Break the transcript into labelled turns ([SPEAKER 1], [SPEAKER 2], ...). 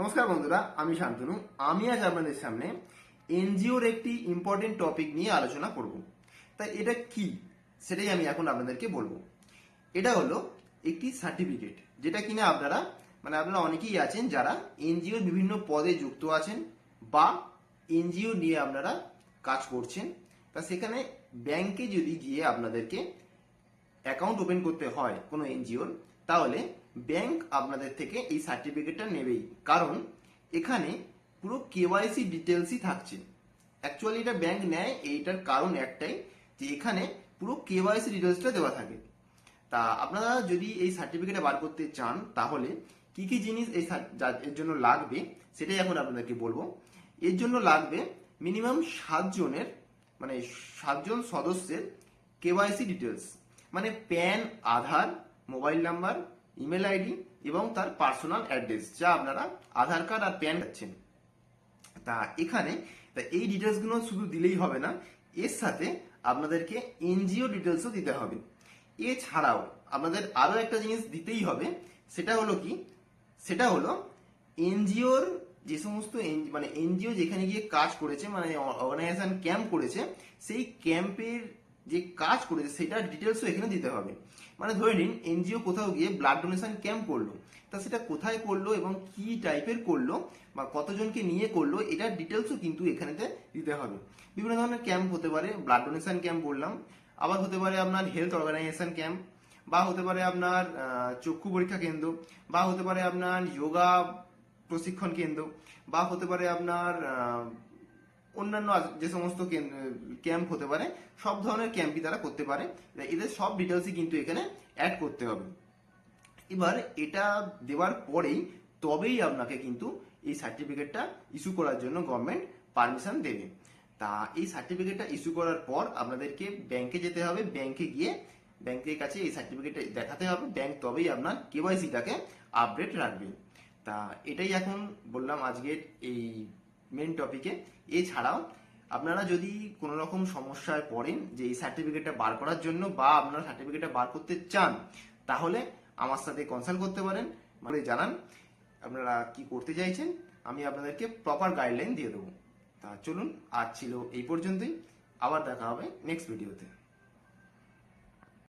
[SPEAKER 1] নমস্কার বন্ধুরা, আমি শান্তনু। আমি আজ আপনাদের সামনে এনজিওর একটি ইম্পর্টেন্ট টপিক নিয়ে আলোচনা করব। তাই এটা কি সেটাই আমি এখন আপনাদেরকে বলবো। এটা হলো একটি সার্টিফিকেট, যেটা কিনা আপনারা অনেকেই আছেন যারা এনজিওর বিভিন্ন পদে যুক্ত আছেন বা এনজিও নিয়ে আপনারা কাজ করছেন। তা সেখানে ব্যাংকে যদি গিয়ে আপনাদেরকে অ্যাকাউন্ট ওপেন করতে হয় কোনো এনজিওর, তাহলে ব্যাংক আপনাদের থেকে এই সার্টিফিকেটটা নেবেই। কারণ এখানে পুরো কেওয়াইসি ডিটেলসই থাকছে। অ্যাকচুয়ালি এটা ব্যাংক নেয়, এইটার কারণ একটাই যে এখানে পুরো কেওয়াইসি ডিটেলসটা দেওয়া থাকে। তা আপনারা যদি এই সার্টিফিকেটটা বার করতে চান, তাহলে কি কি জিনিস এর জন্য লাগবে সেটাই এখন আপনাদেরকে বলবো। এর জন্য লাগবে মিনিমাম 7 জনের, মানে 7 জন সদস্যের কেওয়াইসি ডিটেলস, মানে প্যান, আধার, মোবাইল নাম্বার, ইমেল আইডি এবং তার পার্সোনাল অ্যাড্রেস, যা আপনারা আধার কার্ড আর প্যান পাচ্ছেন। এই ডিটেলসগুলো শুধু দিলেই হবে না, এর সাথে আপনাদেরকে এনজিও ডিটেলসও দিতে হবে। এছাড়াও আপনাদের আরো একটা জিনিস দিতেই হবে। সেটা হলো কি, সেটা হলো এনজিওর যে সমস্ত এনজিও যেখানে গিয়ে কাজ করেছে, মানে অর্গানাইজেশন ক্যাম্প করেছে, সেই ক্যাম্পের যে কাজ করেছে সেটার ডিটেলসও এখানে দিতে হবে। মানে ধরে নিন এনজিও কোথাও গিয়ে ব্লাড ডোনেশন ক্যাম্প করলো, তা সেটা কোথায় করলো এবং কি টাইপের করলো বা কতজনকে নিয়ে করলো, এটার ডিটেলসও কিন্তু এখানেতে দিতে হবে। বিভিন্ন ধরনের ক্যাম্প হতে পারে, ব্লাড ডোনেশন ক্যাম্প বললাম, আবার হতে পারে আপনার হেলথ অর্গানাইজেশন ক্যাম্প, বা হতে পারে আপনার চক্ষু পরীক্ষা কেন্দ্র, বা হতে পারে আপনার যোগা প্রশিক্ষণ কেন্দ্র, বা হতে পারে আপনার অন্যান্য যে সমস্ত ক্যাম্প হতে পারে, সব ধরনের ক্যাম্পই তারা করতে পারে। এদের সব ডিটেলসই কিন্তু এখানে অ্যাড করতে হবে। এবার এটা দেওয়ার পরেই তবেই আপনাকে কিন্তু এই সার্টিফিকেটটা ইস্যু করার জন্য গভর্নমেন্ট পারমিশন দেবে। তা এই সার্টিফিকেটটা ইস্যু করার পর আপনাদেরকে ব্যাংকে যেতে হবে। ব্যাংকে গিয়ে ব্যাংকের কাছে এই সার্টিফিকেটটা দেখাতে হবে। ব্যাংক তবেই আপনার কেওয়াইসিটাকে আপডেট রাখবে। তা এটাই এখন বললাম আজকের এই মেন টপিকে। এছাড়াও আপনারা যদি কোনো রকম সমস্যায় পড়েন যে এই সার্টিফিকেটটা বার করার জন্য, বা আপনারা সার্টিফিকেটটা বার করতে চান, তাহলে আমার সাথে কনসাল্ট করতে পারেন। মানে জানান আপনারা কি করতে চাইছেন, আমি আপনাদেরকে প্রপার গাইডলাইন দিয়ে দেবো। তা চলুন, আজ ছিল এই পর্যন্তই। আবার দেখা হবে নেক্সট ভিডিওতে।